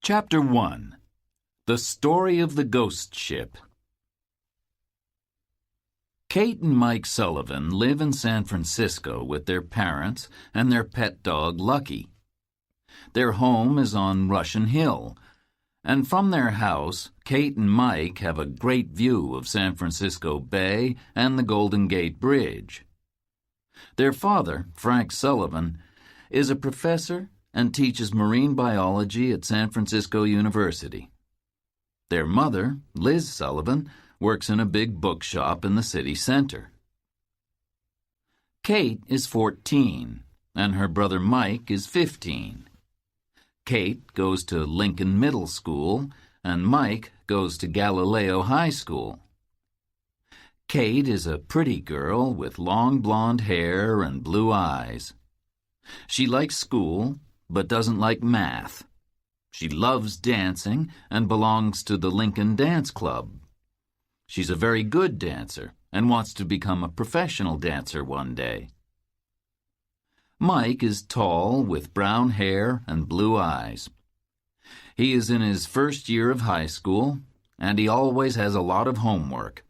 Chapter 1. The Story of the Ghost Ship. Kate and Mike Sullivan live in San Francisco with their parents and their pet dog Lucky. Their home is on Russian Hill, and from their house, Kate and Mike have a great view of San Francisco Bay and the Golden Gate Bridge. Their father, Frank Sullivan, is a professor and teaches marine biology at San Francisco University. Their mother, Liz Sullivan, works in a big bookshop in the city center. Kate is 14, and her brother Mike is 15. Kate goes to Lincoln Middle School, and Mike goes to Galileo High School. Kate is a pretty girl with long blonde hair and blue eyes. She likes school, but doesn't like math. She loves dancing and belongs to the Lincoln Dance Club. She's a very good dancer and wants to become a professional dancer one day. Mike is tall with brown hair and blue eyes. He is in his first year of high school, and he always has a lot of homework.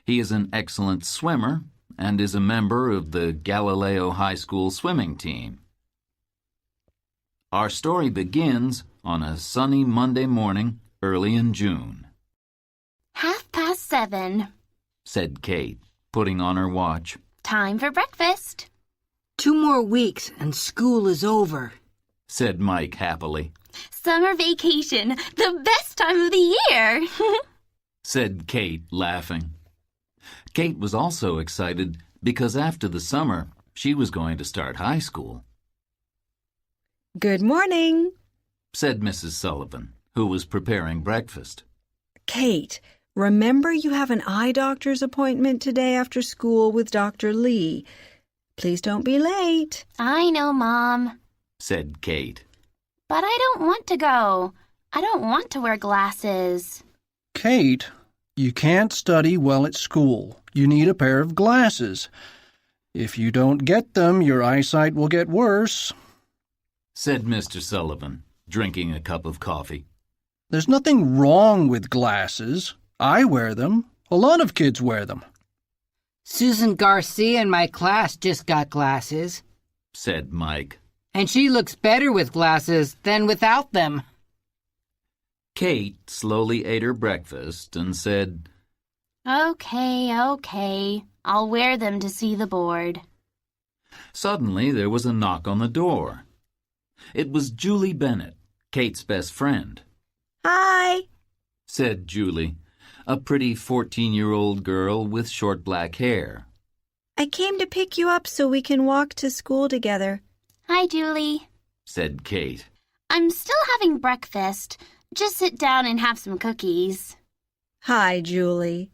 He is an excellent swimmer and is a member of the Galileo High School swimming team. Our story begins on a sunny Monday morning early in June. 7:30, said Kate, putting on her watch. Time for breakfast. 2 more weeks and school is over, said Mike happily. Summer vacation, the best time of the year, said Kate, laughing. Kate was also excited because after the summer, she was going to start high school. Good morning, said Mrs. Sullivan, who was preparing breakfast. Kate, remember you have an eye doctor's appointment today after school with Dr. Lee. Please don't be late. I know, Mom, said Kate. But I don't want to go. I don't want to wear glasses. Kate, you can't study well at school. You need a pair of glasses. If you don't get them, your eyesight will get worse, said Mr. Sullivan, drinking a cup of coffee. There's nothing wrong with glasses. I wear them. A lot of kids wear them. Susan Garcia in my class just got glasses, said Mike. And she looks better with glasses than without them. Kate slowly ate her breakfast and said, Okay. I'll wear them to see the board. Suddenly there was a knock on the door. It was Julie Bennett, Kate's best friend. Hi, said Julie, a pretty 14-year-old girl with short black hair. I came to pick you up so we can walk to school together. Hi, Julie, said Kate. I'm still having breakfast. Just sit down and have some cookies. Hi, Julie,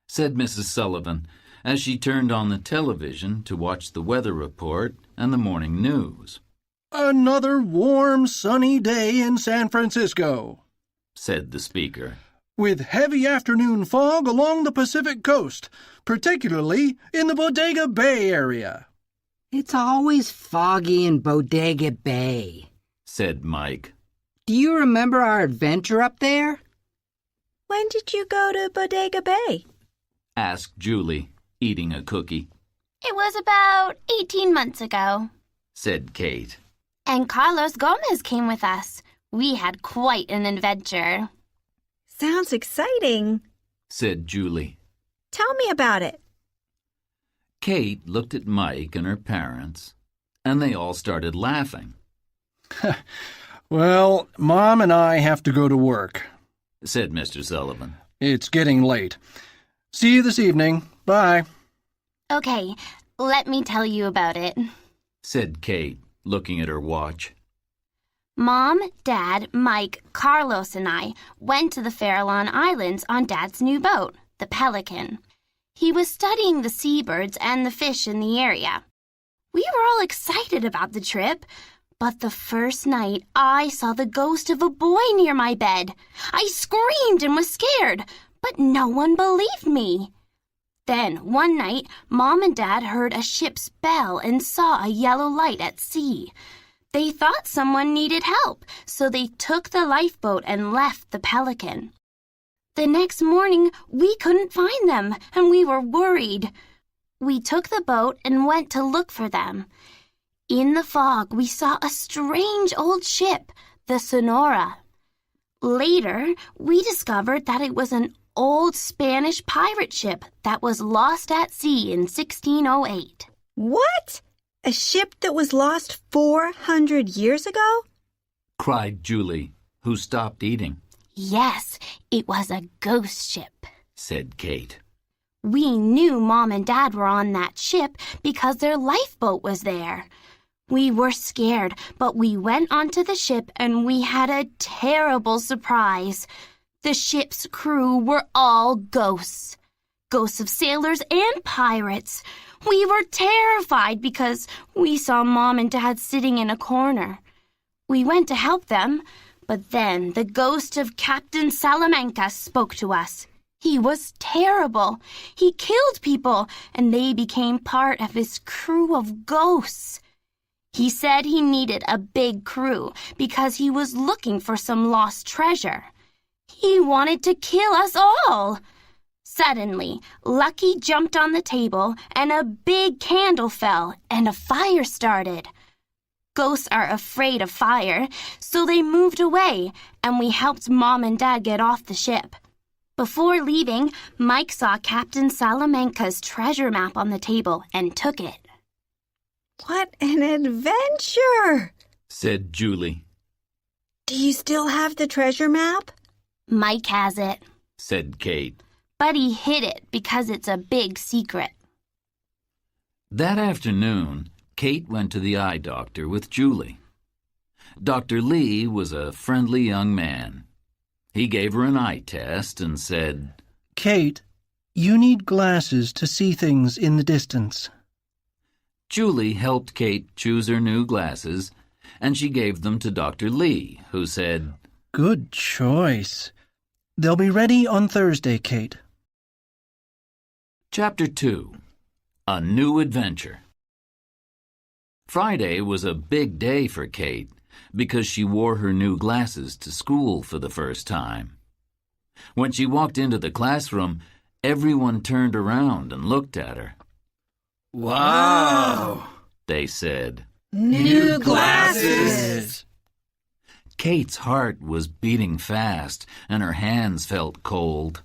said Mrs. Sullivan as she turned on the television to watch the weather report and the morning news. Another warm, sunny day in San Francisco, said the speaker, with heavy afternoon fog along the Pacific coast, particularly in the Bodega Bay area. It's always foggy in Bodega Bay, said Mike. Do you remember our adventure up there? When did you go to Bodega Bay? asked Julie, eating a cookie. It was about 18 months ago, said Kate. And Carlos Gomez came with us. We had quite an adventure. Sounds exciting, said Julie. Tell me about it. Kate looked at Mike and her parents, and they all started laughing. Well, Mom and I have to go to work, said Mr. Sullivan. It's getting late. See you this evening. Bye. Okay, let me tell you about it, said Kate, looking at her watch. Mom, Dad, Mike, Carlos, and I went to the Farallon Islands on Dad's new boat, the Pelican. He was studying the seabirds and the fish in the area. We were all excited about the trip, but the first night I saw the ghost of a boy near my bed. I screamed and was scared, but no one believed me. Then, one night, Mom and Dad heard a ship's bell and saw a yellow light at sea. They thought someone needed help, so they took the lifeboat and left the Pelican. The next morning, we couldn't find them, and we were worried. We took the boat and went to look for them. In the fog, we saw a strange old ship, the Sonora. Later, we discovered that it was an old Spanish pirate ship that was lost at sea in 1608. What? A ship that was lost 400 years ago? cried Julie, who stopped eating. Yes, it was a ghost ship, said Kate. We knew Mom and Dad were on that ship because their lifeboat was there. We were scared, but we went onto the ship and we had a terrible surprise. The ship's crew were all ghosts. Ghosts of sailors and pirates. We were terrified because we saw Mom and Dad sitting in a corner. We went to help them, but then the ghost of Captain Salamanca spoke to us. He was terrible. He killed people, and they became part of his crew of ghosts. He said he needed a big crew because he was looking for some lost treasure. He wanted to kill us all. Suddenly, Lucky jumped on the table, and a big candle fell, and a fire started. Ghosts are afraid of fire, so they moved away, and we helped Mom and Dad get off the ship. Before leaving, Mike saw Captain Salamanca's treasure map on the table and took it. What an adventure! said Julie. Do you still have the treasure map? Mike has it, said Kate. but he hid it because it's a big secret. That afternoon, Kate went to the eye doctor with Julie. Dr. Lee was a friendly young man. He gave her an eye test and said, Kate, you need glasses to see things in the distance. Julie helped Kate choose her new glasses, and she gave them to Dr. Lee, who said, Good choice. They'll be ready on Thursday, Kate. Chapter 2. A New Adventure. Friday was a big day for Kate because she wore her new glasses to school for the first time. When she walked into the classroom, everyone turned around and looked at her. Wow! They said. New glasses! Kate's heart was beating fast and her hands felt cold.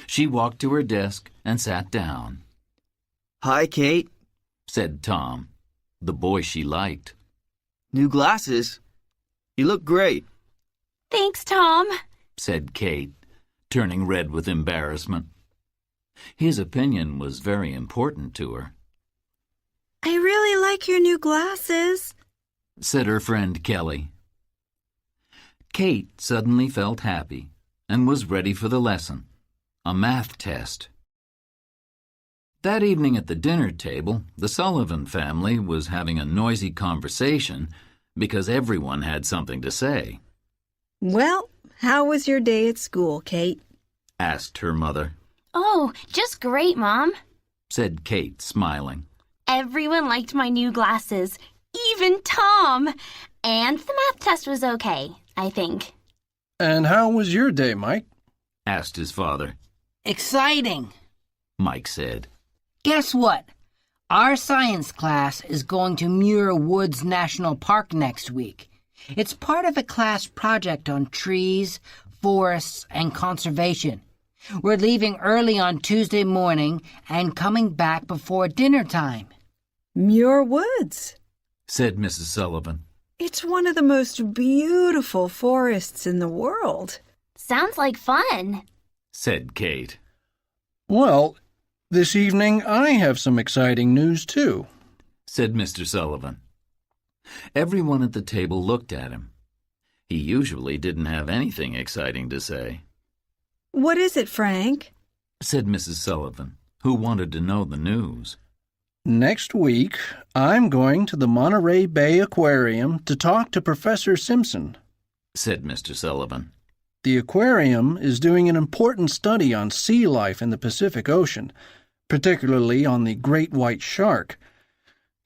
She walked to her desk and sat down. Hi, Kate, said Tom, the boy she liked. New glasses? You look great. Thanks, Tom, said Kate, turning red with embarrassment. His opinion was very important to her. I really like your new glasses, said her friend Kelly. Kate suddenly felt happy and was ready for the lesson, a math test. That evening at the dinner table, the Sullivan family was having a noisy conversation because everyone had something to say. Well, how was your day at school, Kate? Asked her mother. Oh, just great, Mom, said Kate, smiling. Everyone liked my new glasses, even Tom. And the math test was okay, I think. And how was your day, Mike? Asked his father. Exciting. Mike said. Guess what? Our science class is going to Muir Woods National Park next week. It's part of a class project on trees, forests, and conservation. We're leaving early on Tuesday morning and coming back before dinner time. Muir Woods, said Mrs. Sullivan. It's one of the most beautiful forests in the world. Sounds like fun, said Kate. Well, this evening I have some exciting news, too, said Mr. Sullivan. Everyone at the table looked at him. He usually didn't have anything exciting to say. What is it, Frank? Said Mrs. Sullivan, who wanted to know the news. Next week, I'm going to the Monterey Bay Aquarium to talk to Professor Simpson, said Mr. Sullivan. The aquarium is doing an important study on sea life in the Pacific Ocean, particularly on the great white shark.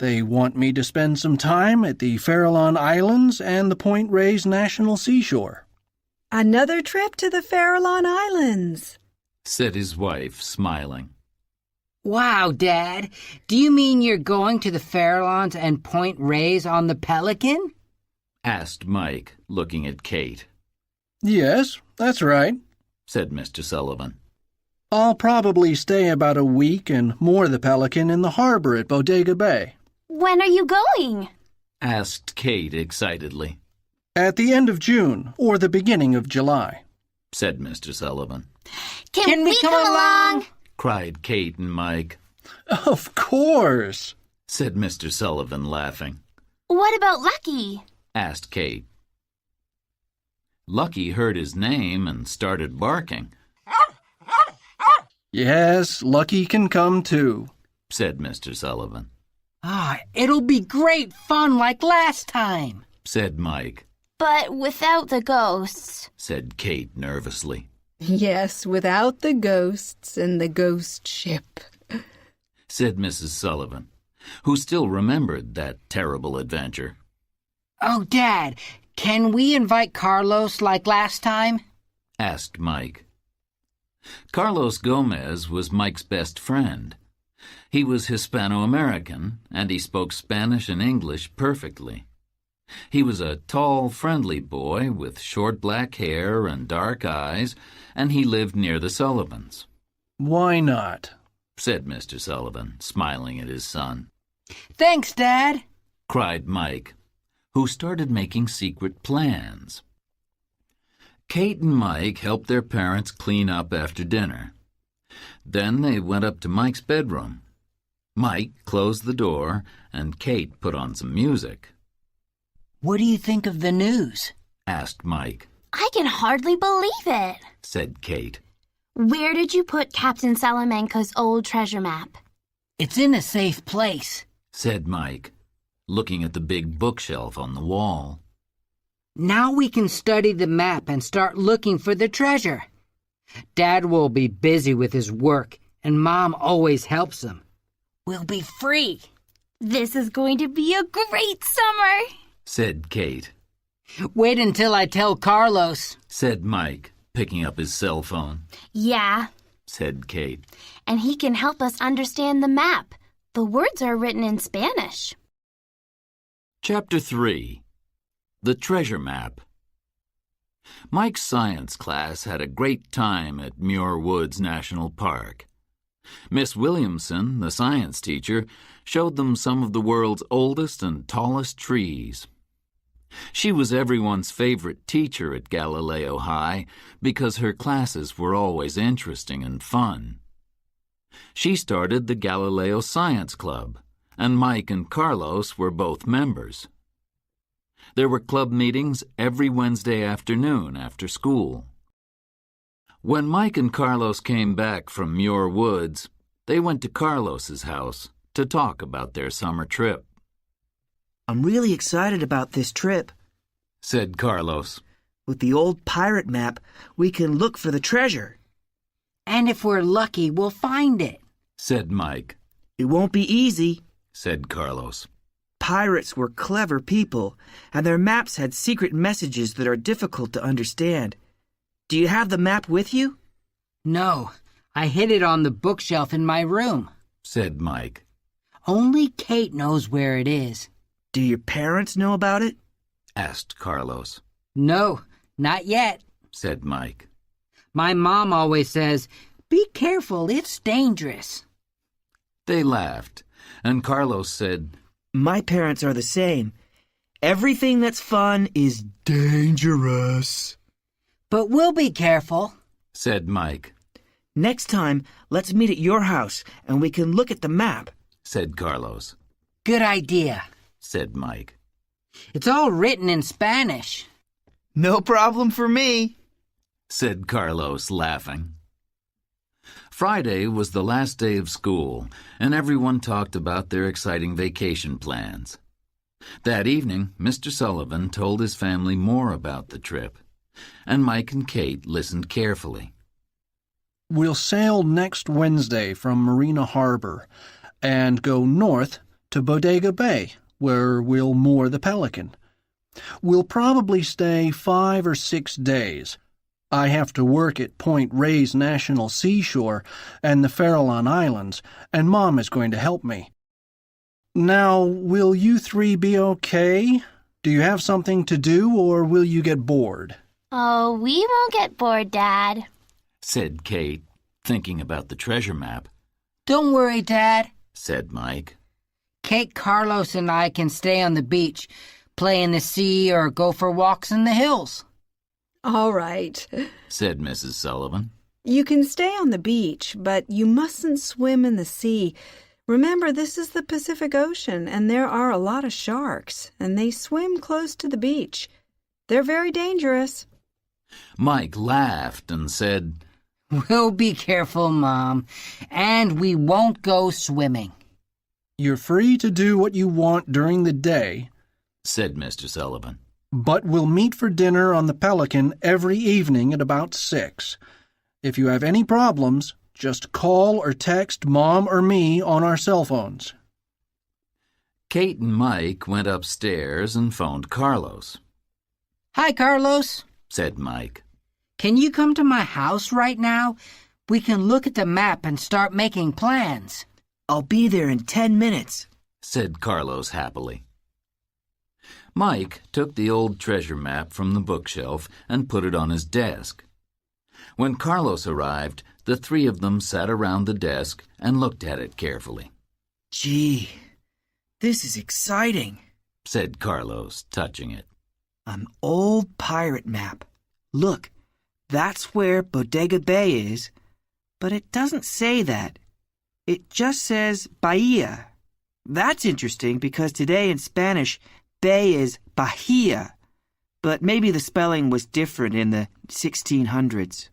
They want me to spend some time at the Farallon Islands and the Point Reyes National Seashore. Another trip to the Farallon Islands, said his wife, smiling. Wow, Dad. Do you mean you're going to the Farallons and Point Reyes on the Pelican? Asked Mike, looking at Kate. Yes, that's right, said Mr. Sullivan. I'll probably stay about a week and moor the Pelican in the harbor at Bodega Bay. When are you going? Asked Kate excitedly. At the end of June or the beginning of July, said Mr. Sullivan. Can we come along? Cried Kate and Mike. Of course, said Mr. Sullivan, laughing. What about Lucky? Asked Kate. Lucky heard his name and started barking. Yes, Lucky can come too, said Mr. Sullivan. It'll be great fun like last time, said Mike. But without the ghosts, said Kate nervously. Yes, without the ghosts and the ghost ship, said Mrs. Sullivan, who still remembered that terrible adventure. Oh, Dad, can we invite Carlos like last time? Asked Mike. Carlos Gomez was Mike's best friend. He was Hispano-American, and he spoke Spanish and English perfectly. He was a tall, friendly boy with short black hair and dark eyes, and he lived near the Sullivans. Why not? Said Mr. Sullivan, smiling at his son. Thanks, Dad, cried Mike, who started making secret plans. Kate and Mike helped their parents clean up after dinner. Then they went up to Mike's bedroom. Mike closed the door, and Kate put on some music. What do you think of the news? Asked Mike. I can hardly believe it, said Kate. Where did you put Captain Salamanca's old treasure map? It's in a safe place, said Mike, looking at the big bookshelf on the wall. Now we can study the map and start looking for the treasure. Dad will be busy with his work, and Mom always helps him. We'll be free. This is going to be a great summer, said Kate. Wait until I tell Carlos, said Mike, picking up his cell phone. Yeah, said Kate. And he can help us understand the map. The words are written in Spanish. Chapter 3. The Treasure Map. Mike's science class had a great time at Muir Woods National Park. Miss Williamson, the science teacher, showed them some of the world's oldest and tallest trees. She was everyone's favorite teacher at Galileo High because her classes were always interesting and fun. She started the Galileo Science Club, and Mike and Carlos were both members. There were club meetings every Wednesday afternoon after school. When Mike and Carlos came back from Muir Woods, they went to Carlos's house to talk about their summer trip. I'm really excited about this trip, said Carlos. With the old pirate map, we can look for the treasure. And if we're lucky, we'll find it, said Mike. It won't be easy, said Carlos. Pirates were clever people, and their maps had secret messages that are difficult to understand. Do you have the map with you? No, I hid it on the bookshelf in my room, said Mike. Only Kate knows where it is. Do your parents know about it? Asked Carlos. No, not yet, said Mike. My mom always says, be careful, it's dangerous. They laughed, and Carlos said, My parents are the same. Everything that's fun is dangerous. But we'll be careful, said Mike. Next time, let's meet at your house, and we can look at the map, said Carlos. Good idea, said Mike. It's all written in Spanish. No problem for me, said Carlos, laughing. Friday was the last day of school, and everyone talked about their exciting vacation plans. That evening, Mr. Sullivan told his family more about the trip, and Mike and Kate listened carefully. We'll sail next Wednesday from Marina Harbor and go north to Bodega Bay, where we'll moor the Pelican. We'll probably stay 5 or 6 days. I have to work at Point Reyes National Seashore and the Farallon Islands, and Mom is going to help me. Now, will you 3 be okay? Do you have something to do, or will you get bored? Oh, we won't get bored, Dad, said Kate, thinking about the treasure map. Don't worry, Dad, said Mike. Kate, Carlos, and I can stay on the beach, play in the sea, or go for walks in the hills. All right, said Mrs. Sullivan. You can stay on the beach, but you mustn't swim in the sea. Remember, this is the Pacific Ocean, and there are a lot of sharks, and they swim close to the beach. They're very dangerous. Mike laughed and said, We'll be careful, Mom, and we won't go swimming. You're free to do what you want during the day, said Mr. Sullivan. But we'll meet for dinner on the Pelican every evening at about 6. If you have any problems, just call or text Mom or me on our cell phones. Kate and Mike went upstairs and phoned Carlos. Hi, Carlos, said Mike. Can you come to my house right now? We can look at the map and start making plans. I'll be there in 10 minutes, said Carlos happily. Mike took the old treasure map from the bookshelf and put it on his desk. When Carlos arrived, the 3 of them sat around the desk and looked at it carefully. Gee, this is exciting, said Carlos, touching it. An old pirate map. Look, that's where Bodega Bay is, but it doesn't say that. It just says Bahia. That's interesting because today in Spanish, bay is Bahia, but maybe the spelling was different in the 1600s.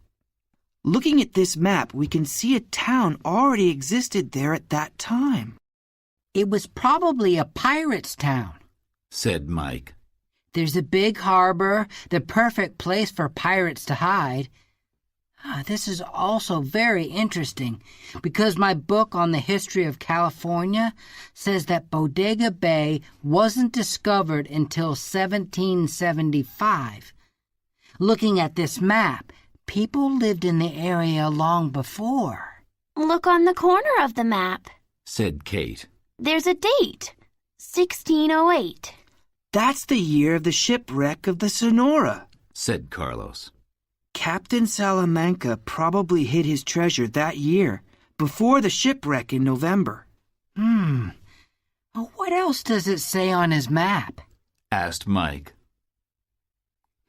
Looking at this map, we can see a town already existed there at that time. It was probably a pirate's town, said Mike. There's a big harbor, the perfect place for pirates to hide. This is also very interesting because my book on the history of California says that Bodega Bay wasn't discovered until 1775. Looking at this map, people lived in the area long before. Look on the corner of the map, said Kate. There's a date, 1608. That's the year of the shipwreck of the Sonora, said Carlos. Captain Salamanca probably hid his treasure that year, before the shipwreck in November. What else does it say on his map? asked Mike.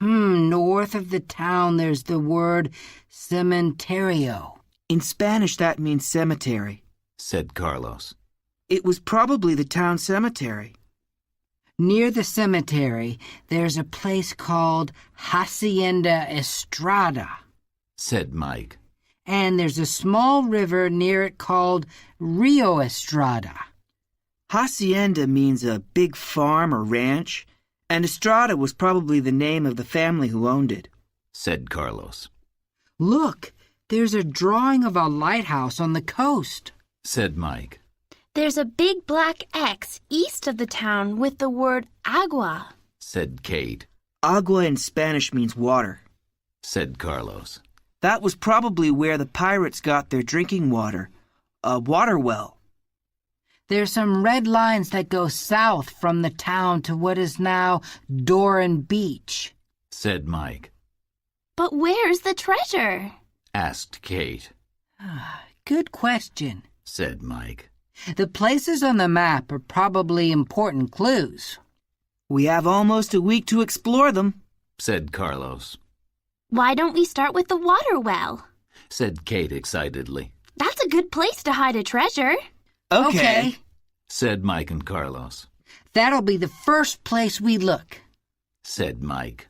North of the town there's the word cementerio. In Spanish that means cemetery, said Carlos. It was probably the town cemetery. Near the cemetery, there's a place called Hacienda Estrada, said Mike. And there's a small river near it called Rio Estrada. Hacienda means a big farm or ranch, and Estrada was probably the name of the family who owned it, said Carlos. Look, there's a drawing of a lighthouse on the coast, said Mike. There's a big black X east of the town with the word agua, said Kate. Agua in Spanish means water, said Carlos. That was probably where the pirates got their drinking water, a water well. There's some red lines that go south from the town to what is now Doran Beach, said Mike. But where's the treasure? asked Kate. Good question, said Mike. The places on the map are probably important clues. We have almost a week to explore them, said Carlos. Why don't we start with the water well? said Kate excitedly. That's a good place to hide a treasure. Okay, said Mike and Carlos. That'll be the first place we look, said Mike.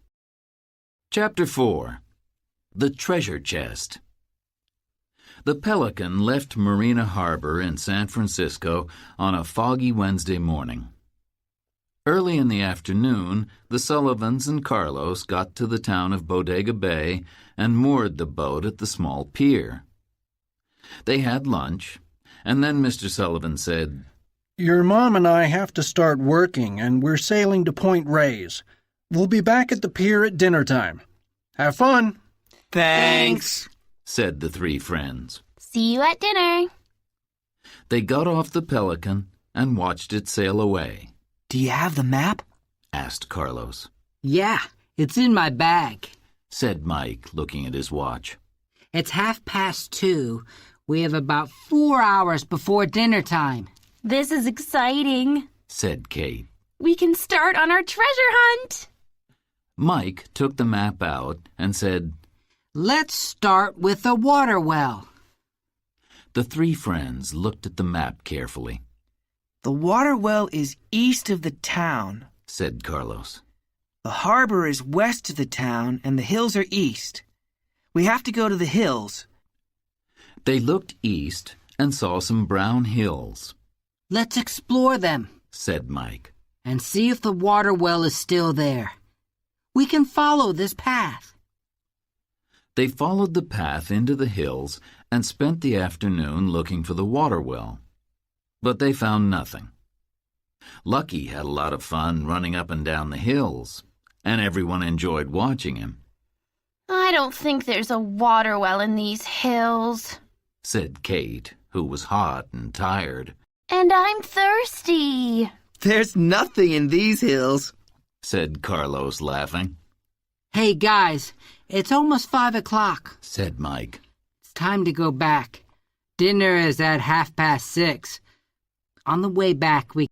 Chapter 4. The Treasure Chest. The Pelican left Marina Harbor in San Francisco on a foggy Wednesday morning. Early in the afternoon, the Sullivans and Carlos got to the town of Bodega Bay and moored the boat at the small pier. They had lunch, and then Mr. Sullivan said, Your mom and I have to start working, and we're sailing to Point Reyes. We'll be back at the pier at dinner time. Have fun. Thanks, said the three friends. See you at dinner. They got off the Pelican and watched it sail away. Do you have the map? Asked Carlos. Yeah, it's in my bag. Said Mike, looking at his watch. It's 2:30. We have about 4 hours before dinner time. This is exciting, said Kate. We can start on our treasure hunt. Mike took the map out and said, Let's start with the water well. The three friends looked at the map carefully. The water well is east of the town, said Carlos. The harbor is west of the town and the hills are east. We have to go to the hills. They looked east and saw some brown hills. Let's explore them, said Mike, and see if the water well is still there. We can follow this path. They followed the path into the hills and spent the afternoon looking for the water well. But they found nothing. Lucky had a lot of fun running up and down the hills, and everyone enjoyed watching him. I don't think there's a water well in these hills, said Kate, who was hot and tired. And I'm thirsty. There's nothing in these hills, said Carlos, laughing. Hey, guys, it's almost 5 o'clock, said Mike. It's time to go back. Dinner is at 6:30. On the way back, we...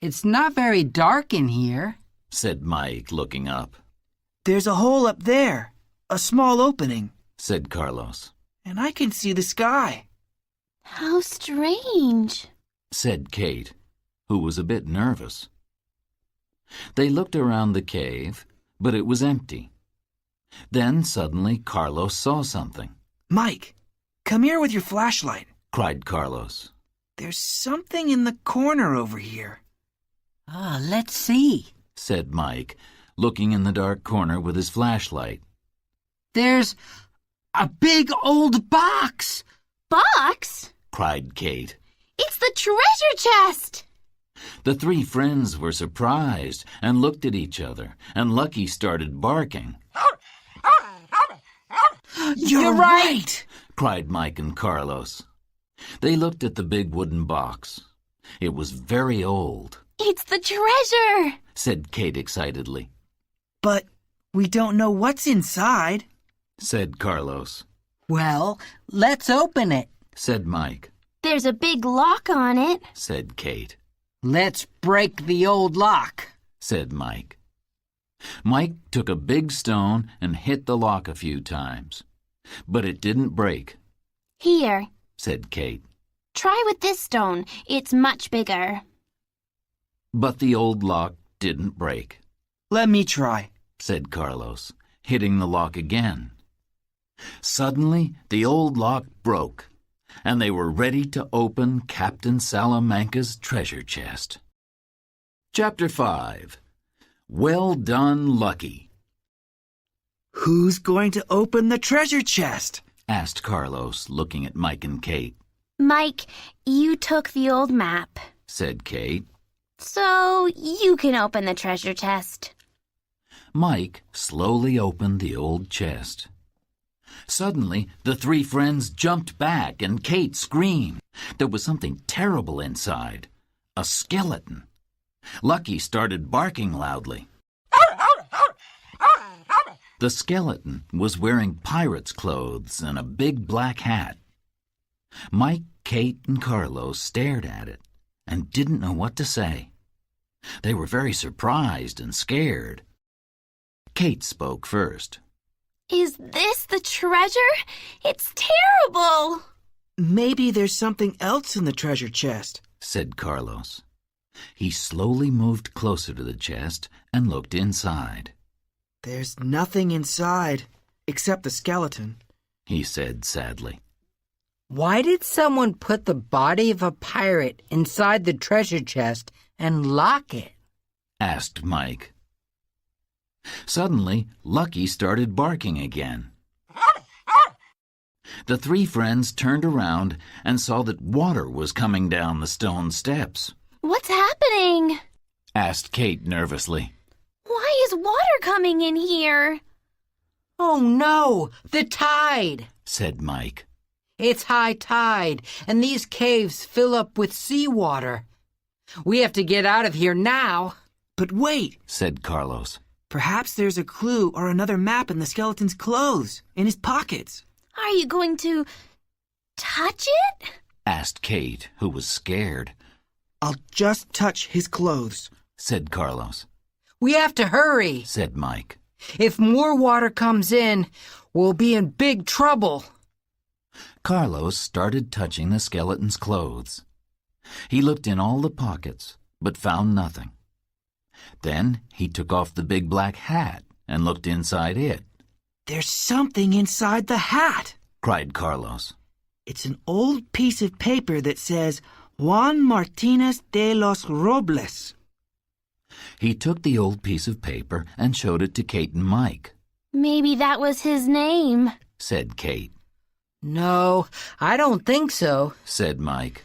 It's not very dark in here, said Mike, looking up. There's a hole up there, a small opening, said Carlos. And I can see the sky. How strange, said Kate, who was a bit nervous. They looked around the cave, but it was empty. Then suddenly Carlos saw something. Mike, come here with your flashlight, cried Carlos. There's something in the corner over here. Let's see, said Mike, looking in the dark corner with his flashlight. There's a big old box. Box? cried Kate. It's the treasure chest. The three friends were surprised and looked at each other, and Lucky started barking. You're right! Cried Mike and Carlos. They looked at the big wooden box. It was very old. It's the treasure, said Kate excitedly. But we don't know what's inside, said Carlos. Well, let's open it, said Mike. There's a big lock on it, said Kate. Let's break the old lock, said Mike. Mike took a big stone and hit the lock a few times, but it didn't break. Here, said Kate. Try with this stone. It's much bigger. But the old lock didn't break. Let me try, said Carlos, hitting the lock again. Suddenly, the old lock broke, and they were ready to open Captain Salamanca's treasure chest. Chapter 5. Well Done, Lucky. Who's going to open the treasure chest? Asked Carlos, looking at Mike and Kate. Mike, you took the old map, said Kate. So you can open the treasure chest. Mike slowly opened the old chest. Suddenly, the three friends jumped back and Kate screamed. There was something terrible inside. A skeleton. Lucky started barking loudly. The skeleton was wearing pirate's clothes and a big black hat. Mike, Kate, and Carlos stared at it and didn't know what to say. They were very surprised and scared. Kate spoke first. Is this the treasure? It's terrible! Maybe there's something else in the treasure chest, said Carlos. He slowly moved closer to the chest and looked inside. There's nothing inside except the skeleton, he said sadly. Why did someone put the body of a pirate inside the treasure chest and lock it? Asked Mike. Suddenly, Lucky started barking again. The three friends turned around and saw that water was coming down the stone steps. What's happening? Asked Kate nervously. Why is water coming in here? Oh no, the tide, said Mike. It's high tide, and these caves fill up with seawater. We have to get out of here now. But wait, said Carlos. Perhaps there's a clue or another map in the skeleton's clothes, in his pockets. Are you going to touch it? Asked Kate, who was scared. I'll just touch his clothes, said Carlos. We have to hurry, said Mike. If more water comes in, we'll be in big trouble. Carlos started touching the skeleton's clothes. He looked in all the pockets, but found nothing. Then he took off the big black hat and looked inside it. There's something inside the hat, cried Carlos. It's an old piece of paper that says Juan Martinez de los Robles. He took the old piece of paper and showed it to Kate and Mike. Maybe that was his name, said Kate. No, I don't think so, said Mike.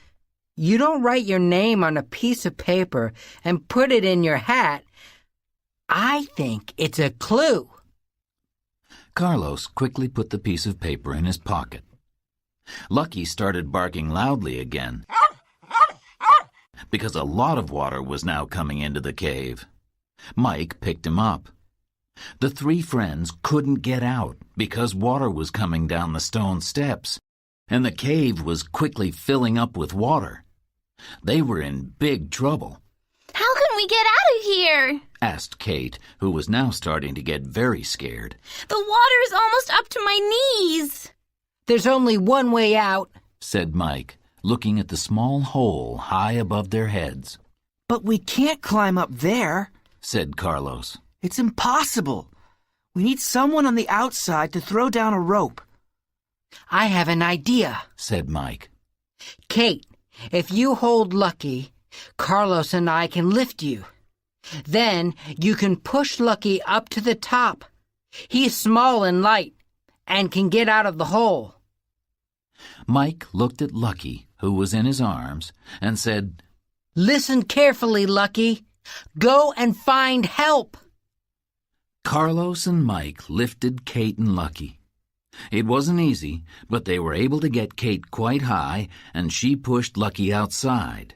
You don't write your name on a piece of paper and put it in your hat. I think it's a clue. Carlos quickly put the piece of paper in his pocket. Lucky started barking loudly again, because a lot of water was now coming into the cave. Mike picked him up. The three friends couldn't get out because water was coming down the stone steps, and the cave was quickly filling up with water. They were in big trouble. How can we get out of here? Asked Kate, who was now starting to get very scared. The water is almost up to my knees. There's only one way out, said Mike, looking at the small hole high above their heads. But we can't climb up there, said Carlos. It's impossible. We need someone on the outside to throw down a rope. I have an idea, said Mike. Kate, if you hold Lucky, Carlos and I can lift you. Then you can push Lucky up to the top. He's small and light and can get out of the hole. Mike looked at Lucky, who was in his arms, and said, Listen carefully, Lucky. Go and find help. Carlos and Mike lifted Kate and Lucky. It wasn't easy, but they were able to get Kate quite high, and she pushed Lucky outside.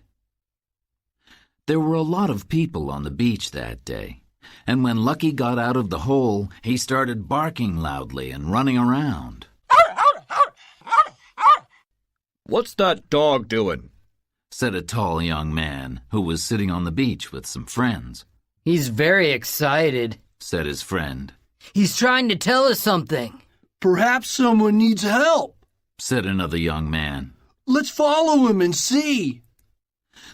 There were a lot of people on the beach that day, and when Lucky got out of the hole, he started barking loudly and running around. "What's that dog doing?" said a tall young man who was sitting on the beach with some friends. He's very excited, said his friend. He's trying to tell us something. Perhaps someone needs help, said another young man. Let's follow him and see.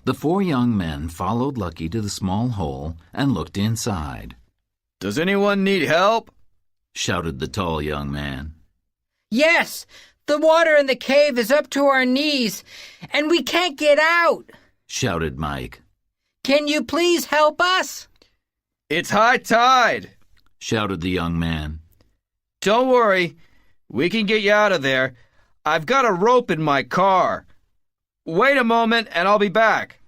The 4 young men followed Lucky to the small hole and looked inside. "Does anyone need help?" shouted the tall young man. Yes, the water in the cave is up to our knees, and we can't get out, shouted Mike. Can you please help us? "It's high tide," shouted the young man. "Don't worry, we can get you out of there. I've got a rope in my car. Wait a moment and I'll be back."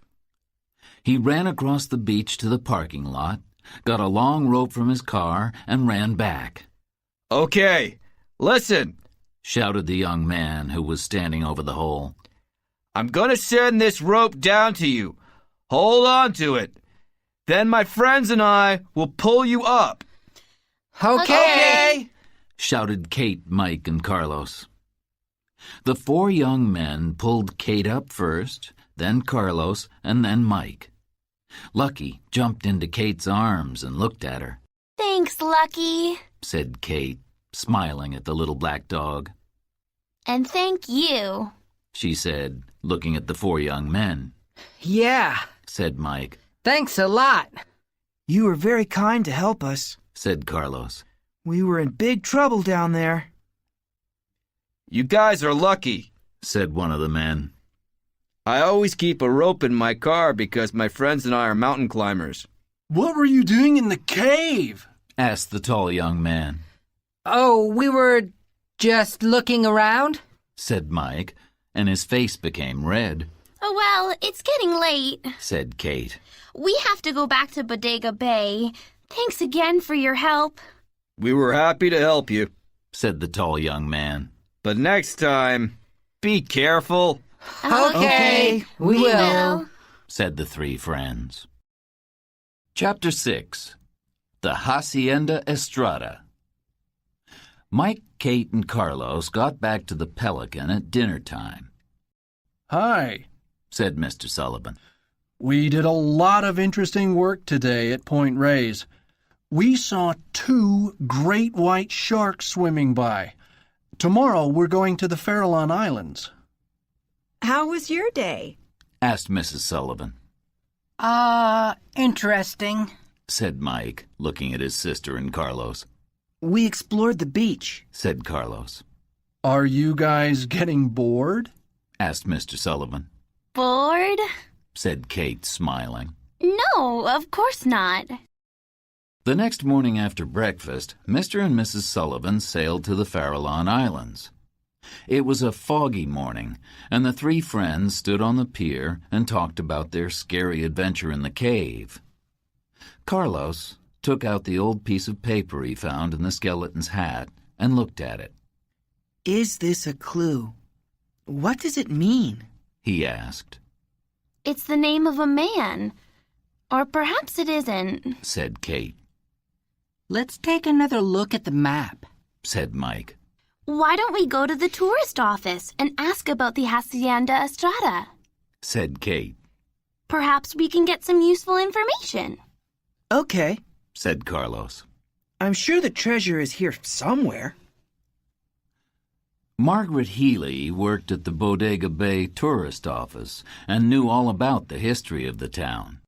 He ran across the beach to the parking lot, got a long rope from his car, and ran back. "Okay, listen," shouted the young man who was standing over the hole. "I'm going to send this rope down to you. Hold on to it. Then my friends and I will pull you up." Okay, shouted Kate, Mike, and Carlos. The 4 young men pulled Kate up first, then Carlos, and then Mike. Lucky jumped into Kate's arms and looked at her. Thanks, Lucky, said Kate, smiling at the little black dog. And thank you, she said, looking at the 4 young men. Yeah, said Mike. Thanks a lot. You were very kind to help us, said Carlos. We were in big trouble down there. "You guys are lucky," said one of the men. "I always keep a rope in my car because my friends and I are mountain climbers." What were you doing in the cave? asked the tall young man. Oh, we were just looking around, said Mike, and his face became red. Oh, well, it's getting late, said Kate. We have to go back to Bodega Bay. Thanks again for your help. "We were happy to help you," said the tall young man. "But next time, be careful." Okay, we will, said the 3 friends. Chapter 6. The Hacienda Estrada. Mike, Kate, and Carlos got back to the Pelican at dinner time. Hi, said Mr. Sullivan. We did a lot of interesting work today at Point Reyes. We saw 2 great white sharks swimming by. Tomorrow we're going to the Farallon Islands. How was your day? asked Mrs. Sullivan. Interesting, said Mike, looking at his sister and Carlos. We explored the beach, said Carlos. Are you guys getting bored? asked Mr. Sullivan. Bored? said Kate, smiling. No, of course not. The next morning after breakfast, Mr. and Mrs. Sullivan sailed to the Farallon Islands. It was a foggy morning, and the 3 friends stood on the pier and talked about their scary adventure in the cave. Carlos took out the old piece of paper he found in the skeleton's hat and looked at it. Is this a clue? What does it mean? He asked. It's the name of a man. Or perhaps it isn't, said Kate. Let's take another look at the map, said Mike. Why don't we go to the tourist office and ask about the Hacienda Estrada? said Kate. Perhaps we can get some useful information. Okay, said Carlos. I'm sure the treasure is here somewhere. Margaret Healy worked at the Bodega Bay tourist office and knew all about the history of the town.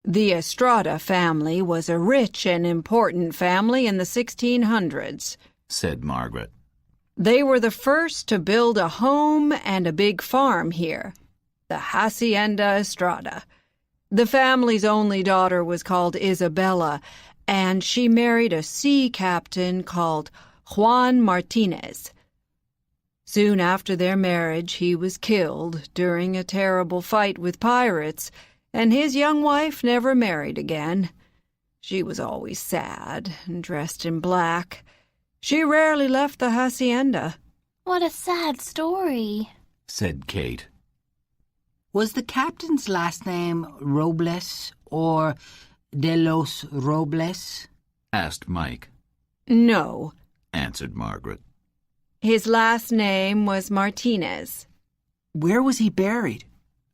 The Estrada family was a rich and important family in the 1600s, said Margaret. They were the first to build a home and a big farm here, the Hacienda Estrada. The family's only daughter was called Isabella, and she married a sea captain called Juan Martinez. Soon after their marriage, he was killed during a terrible fight with pirates, and his young wife never married again. She was always sad and dressed in black. She rarely left the hacienda. What a sad story, said Kate. Was the captain's last name Robles or de los Robles? Asked Mike. No, answered Margaret. His last name was Martinez. Where was he buried?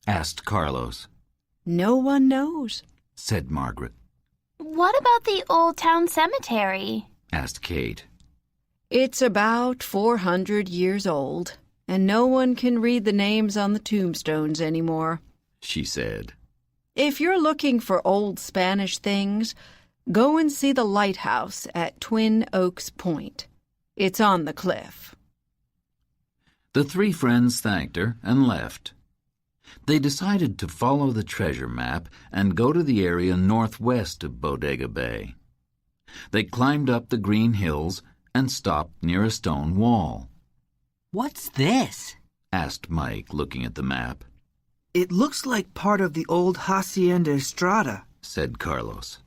Asked Carlos. No one knows, said Margaret. What about the Old Town Cemetery? Asked Kate. It's about 400 years old, and no one can read the names on the tombstones anymore, she said. If you're looking for old Spanish things, go and see the lighthouse at Twin Oaks Point. It's on the cliff. The three friends thanked her and left. They decided to follow the treasure map and go to the area northwest of Bodega Bay. They climbed up the green hills and stopped near a stone wall. What's this? Asked Mike, looking at the map. It looks like part of the old Hacienda Estrada, said Carlos.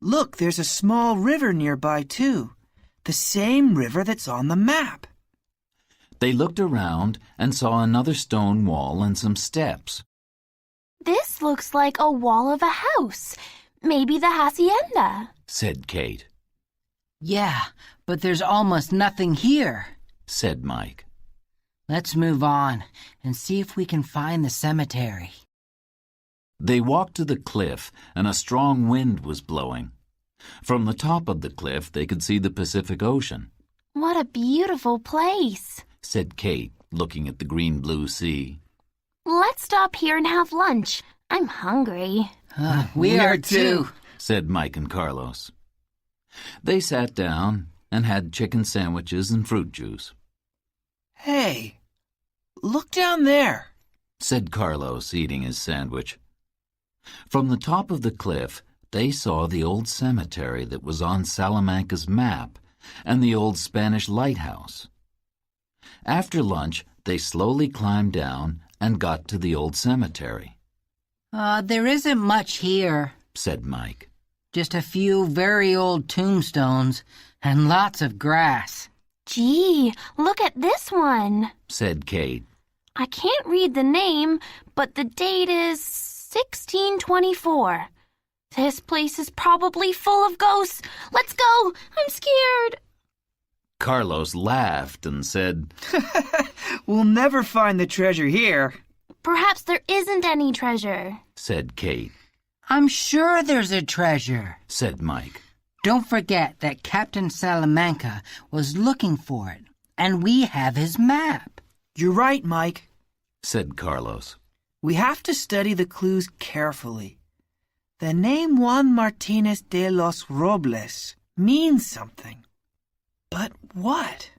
Look, there's a small river nearby, too. The same river that's on the map. They looked around and saw another stone wall and some steps. This looks like a wall of a house. Maybe the hacienda, said Kate. Yeah, but there's almost nothing here, said Mike. Let's move on and see if we can find the cemetery. They walked to the cliff, and a strong wind was blowing. From the top of the cliff, they could see the Pacific Ocean. What a beautiful place, said Kate, looking at the green-blue sea. Let's stop here and have lunch. I'm hungry. We are too, said Mike and Carlos. They sat down and had chicken sandwiches and fruit juice. Hey, look down there, said Carlos, eating his sandwich. From the top of the cliff, they saw the old cemetery that was on Salamanca's map and the old Spanish lighthouse. After lunch, they slowly climbed down and got to the old cemetery. There isn't much here, said Mike. Just a few very old tombstones and lots of grass. Gee, look at this one, said Kate. I can't read the name, but the date is 1624. This place is probably full of ghosts. Let's go. I'm scared. Carlos laughed and said, We'll never find the treasure here. Perhaps there isn't any treasure, said Kate. I'm sure there's a treasure, said Mike. Don't forget that Captain Salamanca was looking for it, and we have his map. You're right, Mike, said Carlos. We have to study the clues carefully. The name Juan Martinez de los Robles means something. But what?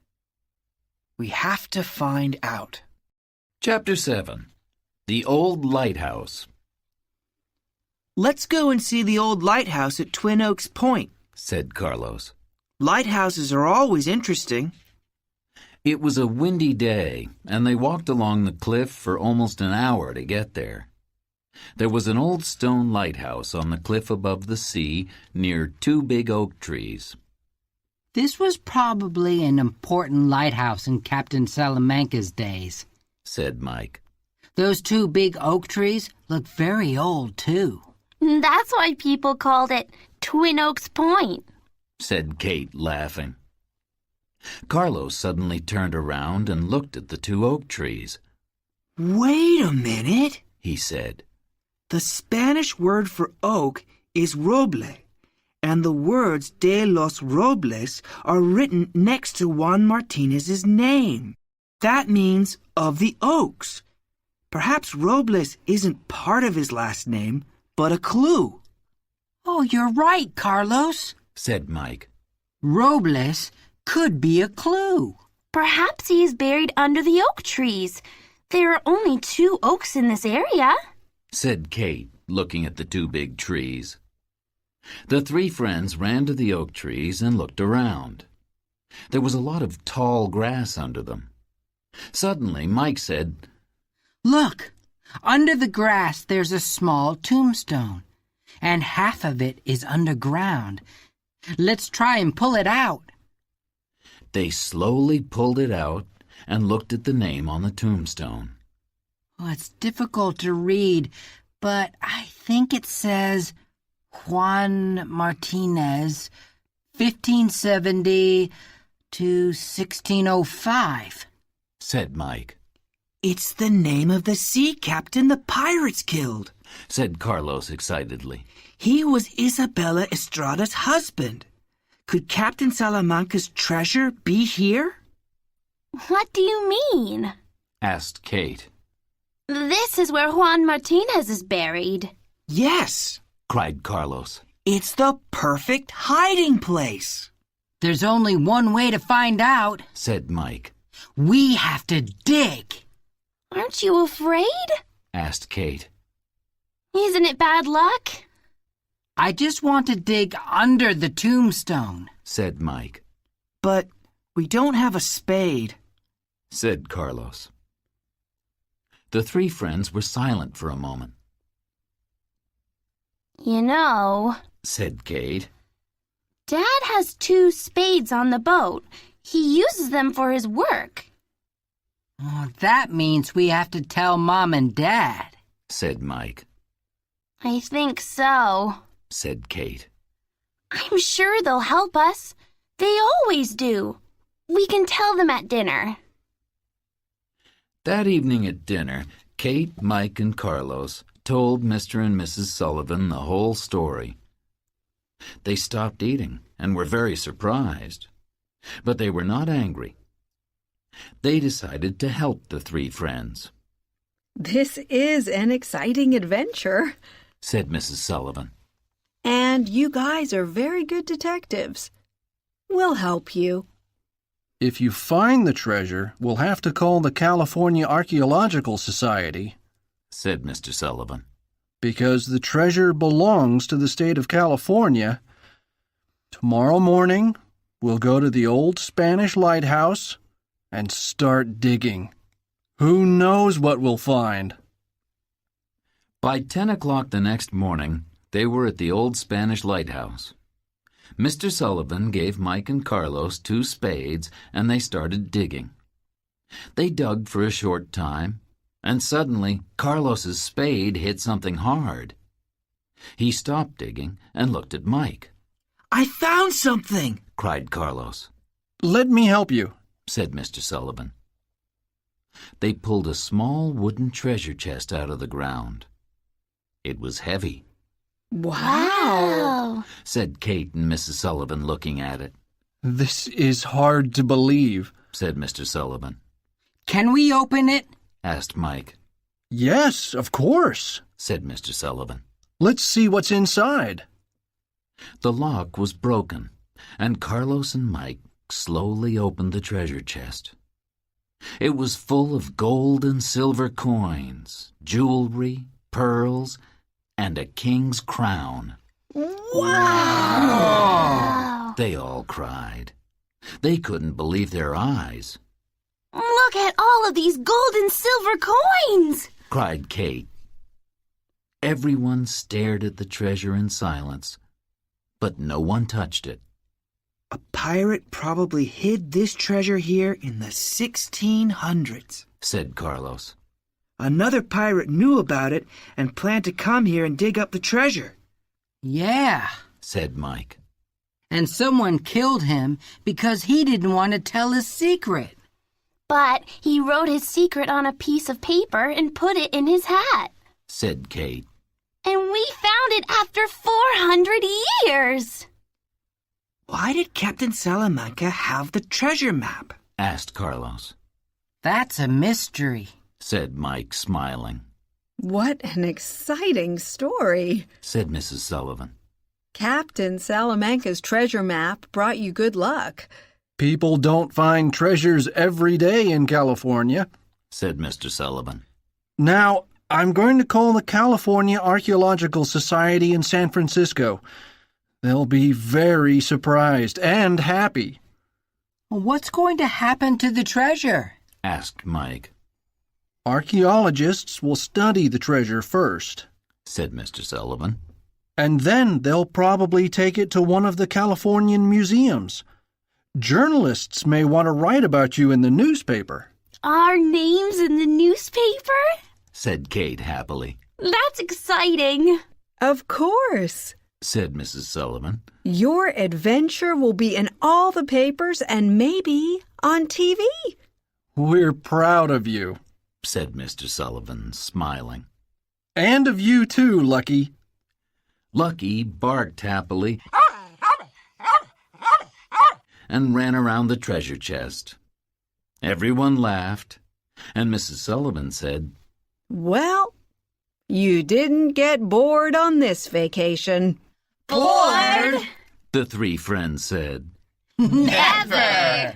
We have to find out. Chapter 7. The Old Lighthouse. Let's go and see the old lighthouse at Twin Oaks Point, said Carlos. Lighthouses are always interesting. It was a windy day, and they walked along the cliff for almost an hour to get there. There was an old stone lighthouse on the cliff above the sea near two big oak trees. This was probably an important lighthouse in Captain Salamanca's days, said Mike. Those two big oak trees look very old, too. That's why people called it Twin Oaks Point, said Kate, laughing. Carlos suddenly turned around and looked at the two oak trees. Wait a minute, he said. The Spanish word for oak is roble, and the words de los Robles are written next to Juan Martinez's name. That means of the oaks. Perhaps Robles isn't part of his last name, but a clue. Oh, you're right, Carlos, said Mike. Robles could be a clue. Perhaps he's buried under the oak trees. There are only 2 oaks in this area, said Kate, looking at the two big trees. The three friends ran to the oak trees and looked around. There was a lot of tall grass under them. Suddenly, Mike said, Look, under the grass there's a small tombstone, and half of it is underground. Let's try and pull it out. They slowly pulled it out and looked at the name on the tombstone. Well, it's difficult to read, but I think it says Juan Martinez, 1570 to 1605. Said Mike. It's the name of the sea captain the pirates killed, Said Carlos excitedly. He was Isabella Estrada's husband. Could Captain Salamanca's treasure be here? What do you mean? Asked Kate. This is where Juan Martinez is buried. Yes, Cried Carlos. it's the perfect hiding place. There's only one way to find out. Said Mike. We have to dig. Aren't you afraid? Asked Kate. Isn't it bad luck? I just want to dig under the tombstone. Said Mike. But we don't have a spade. Said Carlos. The three friends were silent for a moment. You know, Said Kate. Dad has 2 spades on the boat. He uses them for his work. Oh, that means we have to tell Mom and Dad. Said Mike. I think so. Said Kate. I'm sure they'll help us. They always do. We can tell them at dinner. That evening at dinner, Kate, Mike, and Carlos told Mr. and Mrs. Sullivan the whole story. They stopped eating and were very surprised, but they were not angry. They decided to help the three friends. This is an exciting adventure. Said Mrs. Sullivan. And you guys are very good detectives. We'll help you. If you find the treasure, we'll have to call the California Archaeological Society, Said Mr. Sullivan. because the treasure belongs to the state of California. Tomorrow morning, we'll go to the old Spanish lighthouse and start digging. Who knows what we'll find? By 10 o'clock the next morning, they were at the old Spanish lighthouse. Mr. Sullivan gave Mike and Carlos 2 spades, and they started digging. They dug for a short time, and suddenly Carlos's spade hit something hard. He stopped digging and looked at Mike. I found something, Cried Carlos. Let me help you. Said Mr. Sullivan. They pulled a small wooden treasure chest out of the ground. It was heavy, Wow. said Kate and Mrs. Sullivan, looking at it. This is hard to believe. Said Mr. Sullivan. Can we open it? Asked Mike. Yes, of course. Said Mr. Sullivan. Let's see what's inside. The lock was broken, and Carlos and Mike slowly opened the treasure chest. It was full of gold and silver coins, jewelry, pearls, and a king's crown. Wow. They all cried. They couldn't believe their eyes, Look at all of these gold and silver coins. cried Kate. Everyone stared at the treasure in silence, but no one touched it. A pirate probably hid this treasure here in the 1600s. Said Carlos. Another pirate knew about it and planned to come here and dig up the treasure. Yeah. Said Mike. And someone killed him because he didn't want to tell his secret. But he wrote his secret on a piece of paper and put it in his hat. Said Kate. And we found it after 400 years. Why did Captain Salamanca have the treasure map? Asked Carlos. That's a mystery. Said Mike, smiling. What an exciting story. Said Mrs. Sullivan. Captain Salamanca's treasure map brought you good luck. People don't find treasures every day in California. Said Mr. Sullivan. Now, I'm going to call the California Archaeological Society in San Francisco. They'll be very surprised and happy. What's going to happen to the treasure? asked Mike. Archaeologists will study the treasure first, said Mr. Sullivan. and then they'll probably take it to one of the Californian museums. Journalists may want to write about you in the newspaper. Our names in the newspaper? Said Kate happily. That's exciting. Of course. Said Mrs. Sullivan. Your adventure will be in all the papers and maybe on TV. We're proud of you. Said Mr. Sullivan, smiling. And of you too, Lucky. Lucky barked happily and ran around the treasure chest. Everyone laughed, and Mrs. Sullivan said, Well, you didn't get bored on this vacation. Bored? The three friends said. Never!